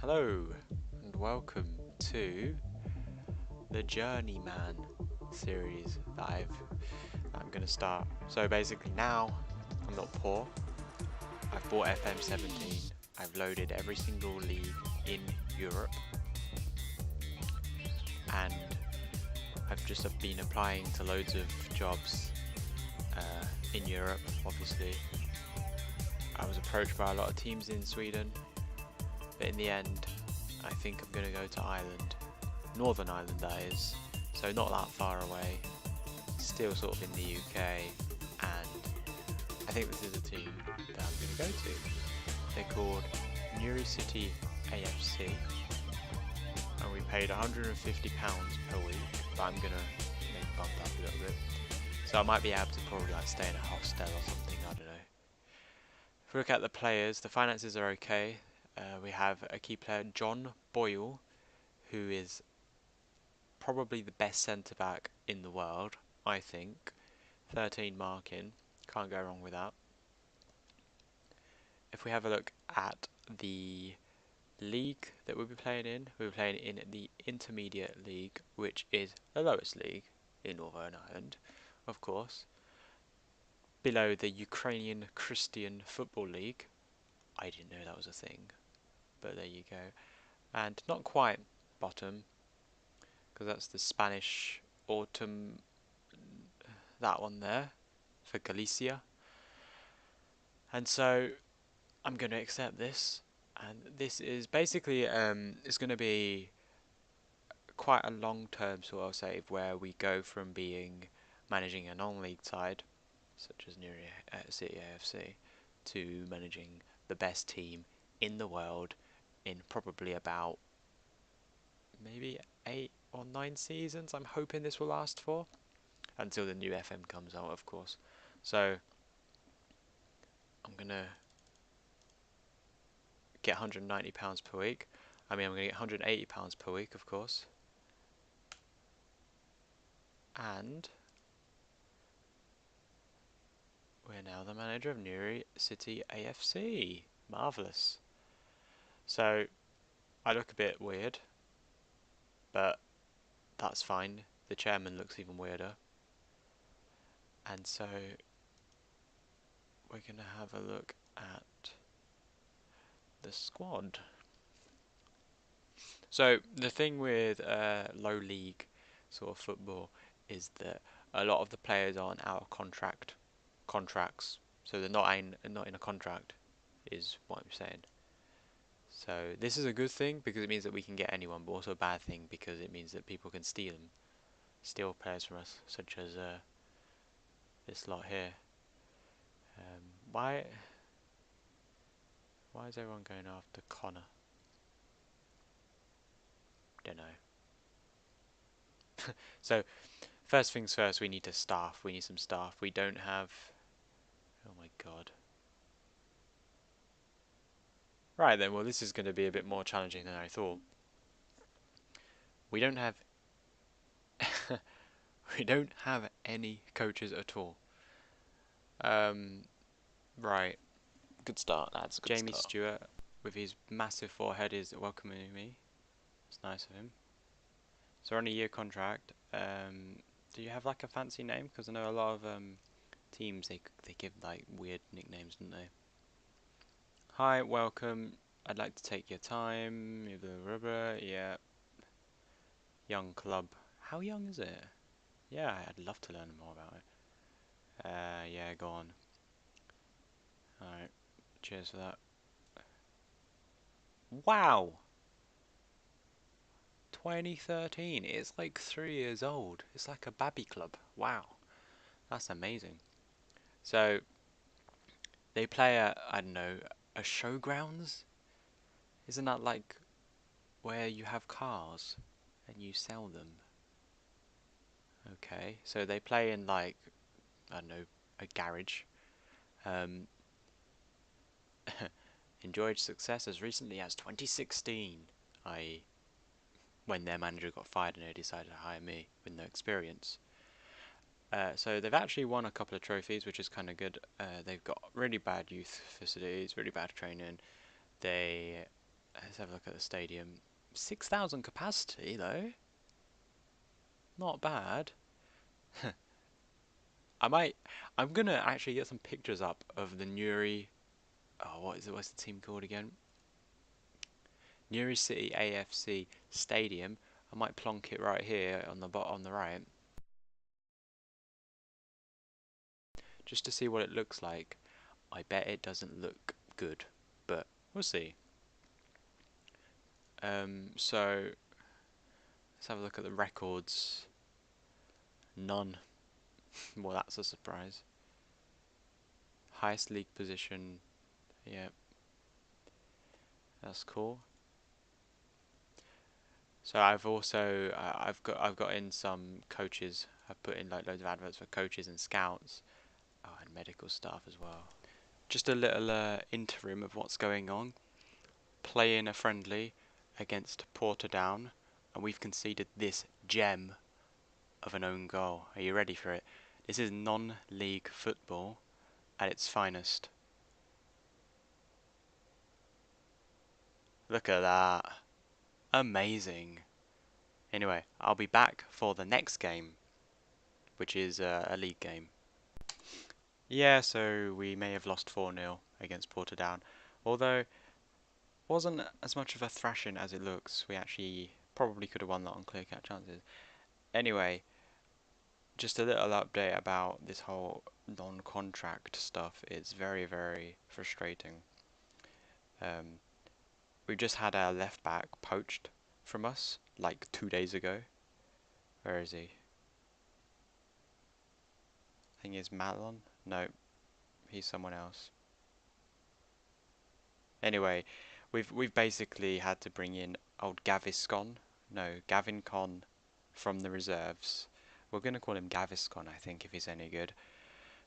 Hello and welcome to the Journeyman series that I'm going to start. So basically now I'm not poor. I've bought FM17. I've loaded every single league in Europe, and I've just been applying to loads of jobs in Europe. Obviously, I was approached by a lot of teams in Sweden, but in the end I think I'm going to go to Ireland. Northern Ireland, that is, so not that far away, still sort of in the UK, and I think this is a team that I'm going to go to. They're called Newry City A.F.C, and we paid £150 per week, but I'm going to maybe bump that up a little bit, so I might be able to probably like stay in a hostel or something, I don't know. If we look at the players, the finances are okay. We have a key player, John Boyle, who is probably the best centre-back in the world, I think. 13 marking, can't go wrong with that. If we have a look at the league that we'll be playing in the Intermediate League, which is the lowest league in Northern Ireland, of course. Below the Ukrainian Christian Football League. I didn't know that was a thing, but there you go. And not quite bottom, because that's the Spanish Autumn, that one there, for Galicia. And so I'm going to accept this, and this is basically it's going to be quite a long-term sort of save, where we go from managing a non-league side, such as Newry City A.F.C, to managing the best team in the world in probably about maybe 8 or 9 seasons. I'm hoping this will last for, until the new FM comes out, of course. So I'm gonna get £190 per week. I'm gonna get £180 per week, of course. And we're now the manager of Newry City A.F.C. Marvellous. So I look a bit weird, but that's fine. The chairman looks even weirder. And so we're gonna have a look at the squad. So the thing with low league sort of football is that a lot of the players aren't out of contracts, so they're not in a contract, is what I'm saying. So this is a good thing because it means that we can get anyone, but also a bad thing because it means that people can steal players from us, such as this lot here. Why is everyone going after Connor? Don't know. So first things first, we need some staff. We don't have... Oh my god. Right then, well this is going to be a bit more challenging than I thought. We don't have... we don't have any coaches at all. Right. Good start, lads. Good Jamie start. Stewart, with his massive forehead, is welcoming me. It's nice of him. So we're on a year contract. Do you have like a fancy name? Because I know a lot of teams, they give like weird nicknames, don't they? Hi, welcome. I'd like to take your time. Yeah. Young club. How young is it? Yeah, I'd love to learn more about it. Yeah, go on. Alright, cheers for that. Wow! 2013, it's like 3 years old. It's like a baby club. Wow, that's amazing. So, they play at, I don't know, a showgrounds? Isn't that like where you have cars and you sell them? Okay, so they play in like, I don't know, a garage. Enjoyed success as recently as 2016, i.e. when their manager got fired and they decided to hire me with no experience. So they've actually won a couple of trophies, which is kind of good. They've got really bad youth facilities, really bad training. They Let's have a look at the stadium. 6,000 capacity though. Not bad. I might. I'm gonna actually get some pictures up of the Newry. Oh, what is it? What's the team called again? Newry City A.F.C Stadium. I might plonk it right here on the on the right, just to see what it looks like. I bet it doesn't look good, but we'll see. So let's have a look at the records. None. Well, that's a surprise. Highest league position. Yeah, that's cool. So I've also I've got in some coaches. I've put in like loads of adverts for coaches and scouts. Oh, and medical staff as well. Just a little interim of what's going on. Playing a friendly against Portadown, and we've conceded this gem of an own goal. Are you ready for it? This is non-league football at its finest. Look at that. Amazing. Anyway, I'll be back for the next game, which is a league game. Yeah, so we may have lost 4-0 against Portadown, although wasn't as much of a thrashing as it looks. We actually probably could have won that on clear cut chances. Anyway, just a little update about this whole non-contract stuff. It's very, very frustrating. Um, we just had our left back poached from us like 2 days ago. Where is he? I think he's Matlon. No, he's someone else. Anyway, we've basically had to bring in old Gaviscon. No, Gavin Con from the reserves. We're gonna call him Gaviscon, I think, if he's any good.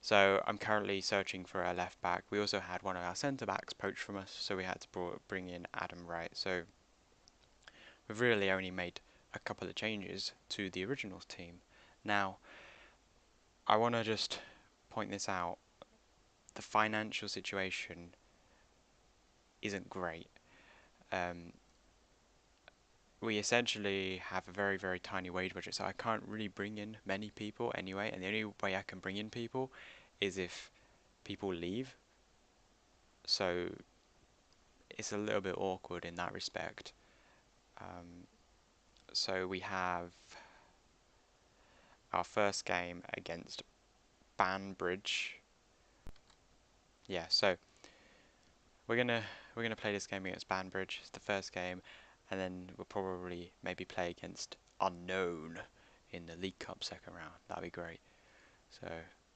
So I'm currently searching for our left back. We also had one of our centre backs poached from us, so we had to bring in Adam Wright. So we've really only made a couple of changes to the original team. Now, I want to just point this out. The financial situation isn't great. Um, we essentially have a very, very tiny wage budget, so I can't really bring in many people anyway, and the only way I can bring in people is if people leave. So it's a little bit awkward in that respect. Um, so we have our first game against Banbridge. Yeah, so we're gonna we're gonna play this game against Banbridge. It's the first game, and then we'll probably maybe play against Unknown in the League Cup second round. That'd be great. So,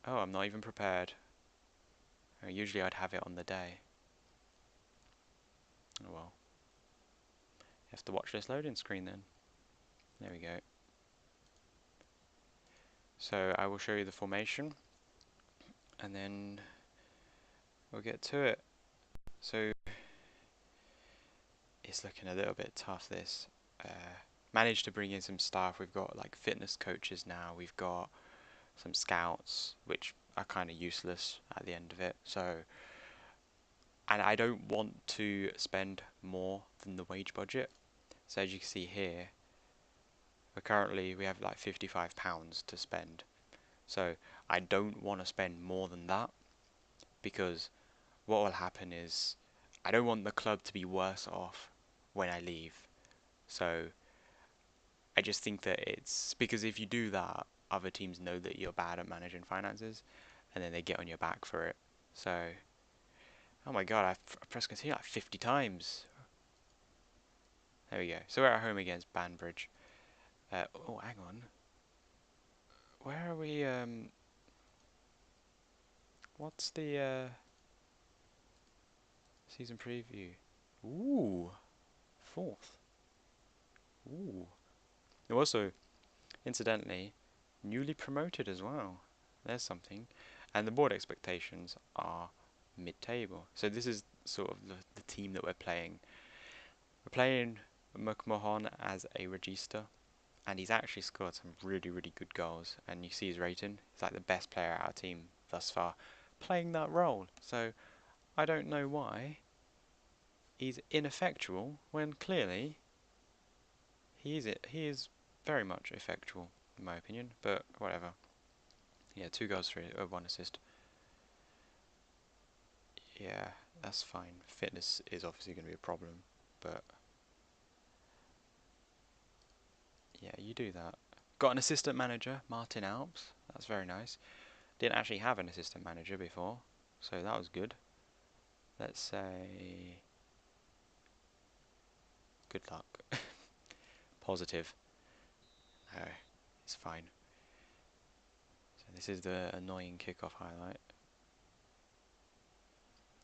oh, I'm not even prepared. Usually I'd have it on the day. Oh well. You have to watch this loading screen then. There we go. So I will show you the formation, and then we'll get to it. So it's looking a little bit tough, this. Managed to bring in some staff. We've got like fitness coaches now. We've got some scouts, which are kind of useless at the end of it. So, and I don't want to spend more than the wage budget. So as you can see here, we have like £55 to spend. So I don't want to spend more than that, because what will happen is I don't want the club to be worse off when I leave. So I just think that it's because if you do that, other teams know that you're bad at managing finances, and then they get on your back for it. So, oh my god, I've pressed continue like 50 times. There we go. So we're at home against Banbridge. Oh, hang on. Where are we? What's the season preview? Ooh, fourth. Ooh. Also, incidentally, newly promoted as well. There's something. And the board expectations are mid-table. So this is sort of the team that we're playing. We're playing McMahon as a regista, and he's actually scored some really, really good goals. And you see his rating. He's like the best player at our team thus far, playing that role. So I don't know why he's ineffectual when clearly he is very much effectual in my opinion, but whatever. Yeah, 2 goals, 1 assist. Yeah, that's fine. Fitness is obviously going to be a problem, but yeah, you do that. Got an assistant manager, Martin Alps. That's very nice. Didn't actually have an assistant manager before, so that was good. Let's say good luck. Positive. No, it's fine. So this is the annoying kickoff highlight.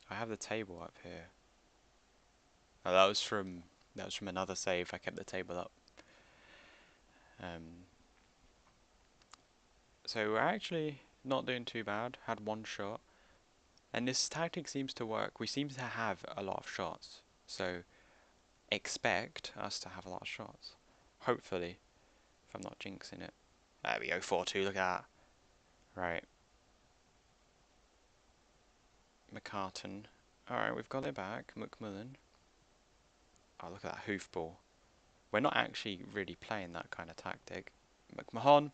I have the table up here. Oh, that was from another save. I kept the table up. So we're actually not doing too bad. Had 1 shot. And this tactic seems to work. We seem to have a lot of shots. So expect us to have a lot of shots. Hopefully. If I'm not jinxing it. There we go, 4-2, look at that. Right. McCartan. Alright, we've got it back. McMullen. Oh, look at that hoofball. We're not actually really playing that kind of tactic. McMahon.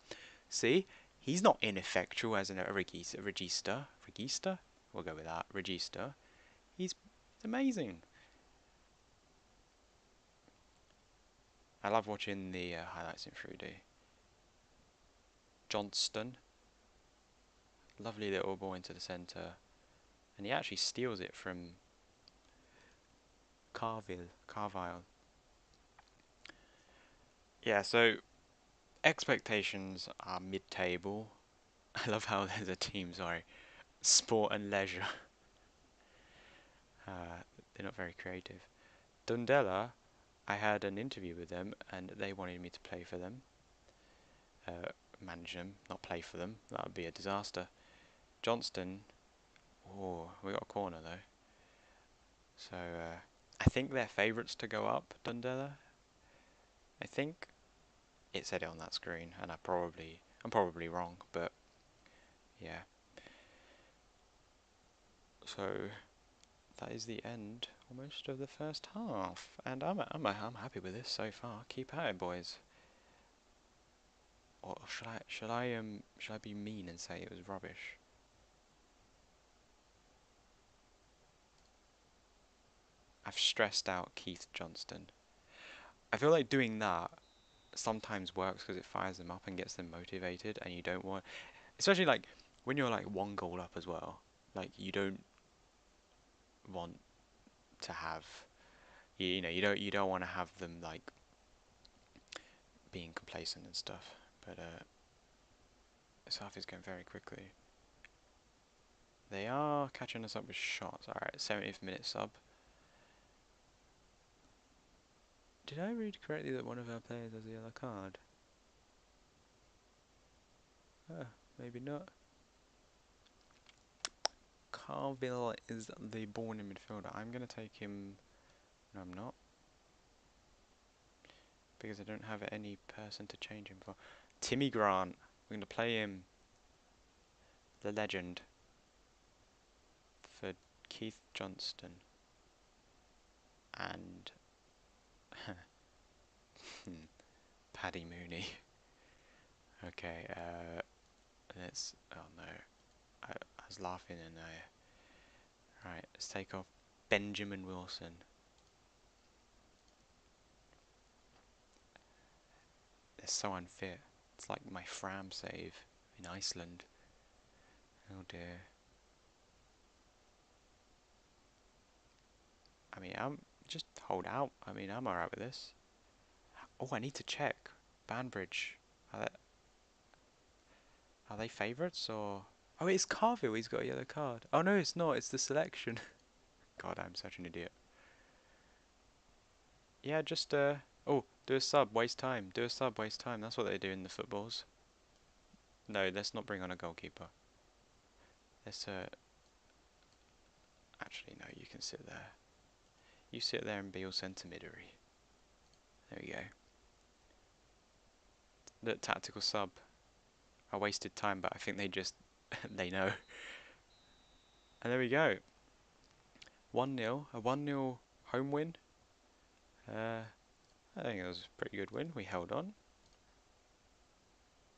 See? He's not ineffectual as a regista. Regista? We'll go with that. Regista. He's amazing. I love watching the highlights in 3D. Johnston. Lovely little ball into the centre. And he actually steals it from Carville. Yeah, so expectations are mid-table. I love how there's a team, sorry. Sport and leisure. They're not very creative. Dundela, I had an interview with them and they wanted me to play for them. Manage them, not play for them. That would be a disaster. Johnston, oh, we got a corner though. So I think they're favourites to go up, Dundela. I think it said it on that screen, and I'm probably wrong, but yeah. So that is the end almost of the first half, and I'm happy with this so far. Keep at it, boys. Or should I be mean and say it was rubbish? I've stressed out Keith Johnston. I feel like doing that sometimes works because it fires them up and gets them motivated, and you don't want, especially like when you're like 1 goal up as well. Like you don't want to have, you know, you don't want to have them like being complacent and stuff. But this half is going very quickly. They are catching us up with shots. Alright, 70th minute sub. Did I read correctly that one of our players has a yellow card? Maybe not. Carville is the born-in midfielder. I'm going to take him. No, I'm not. Because I don't have any person to change him for. Timmy Grant. We're going to play him. The legend. For Keith Johnston. And Paddy Mooney. Okay, let's. Oh no. I was laughing and I. Right, let's take off Benjamin Wilson. They're so unfit. It's like my Fram save in Iceland. Oh dear. I mean, I'm just hold out. I mean, I'm alright with this. Oh, I need to check. Banbridge. Are they favourites or? Oh, it's Carville. He's got a yellow card. Oh no, it's not. It's the selection. God, I'm such an idiot. Yeah, just oh, do a sub. Waste time. Do a sub. Waste time. That's what they do in the footballs. No, let's not bring on a goalkeeper. Let's actually no. You can sit there. You sit there and be all sentimentary. There we go. The tactical sub. I wasted time, but I think they just they know. And there we go. 1-0. A 1-0 home win. I think it was a pretty good win. We held on.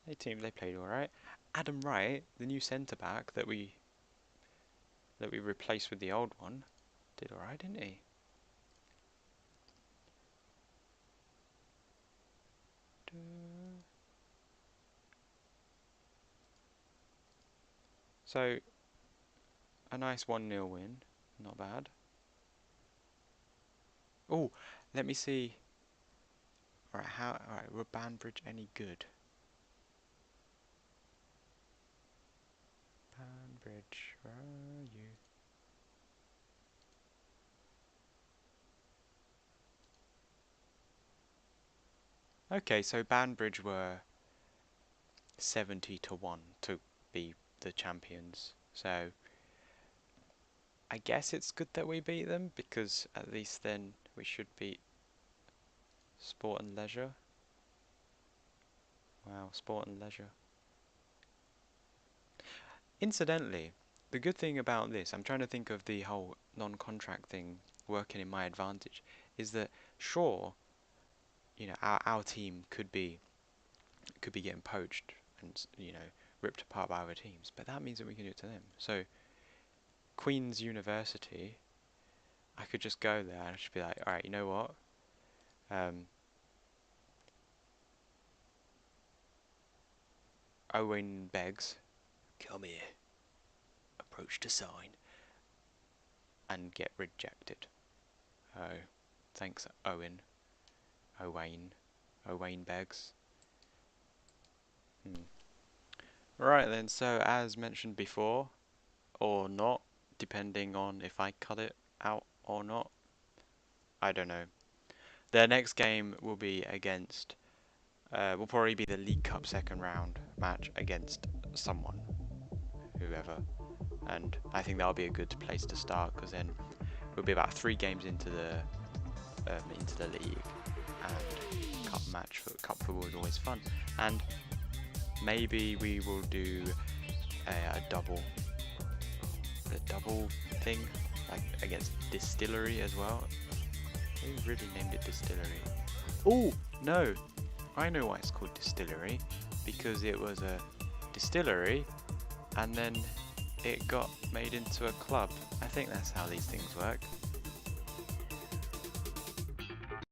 They played all right. Adam Wright, the new centre back that we replaced with the old one, did all right, didn't he? So a nice 1-0 win, not bad. Oh, let me see. Alright, were Banbridge any good? Banbridge, where are you? Okay, so Banbridge were 70-1 to be the champions. So I guess it's good that we beat them, because at least then we should beat Sport and Leisure. Wow, Sport and Leisure. Incidentally, the good thing about this, I'm trying to think of the whole non-contract thing working in my advantage, is that sure, you know, our team could be getting poached and, you know, ripped apart by other teams, but that means that we can do it to them. So Queen's University, I could just go there and just be like, alright, you know what? Owen begs, come here, approach to sign, and get rejected. Oh, thanks, Owen. Owain begs. Right then, so as mentioned before, or not, depending on if I cut it out or not, I don't know. Their next game will be against, will probably be the League Cup second round match against someone, whoever, and I think that'll be a good place to start, because then we'll be about 3 games into the league, and cup football is always fun, and maybe we will do a double thing, like against Distillery as well. They really named it Distillery. Oh no, I know why it's called Distillery, because it was a distillery and then it got made into a club. I think that's how these things work.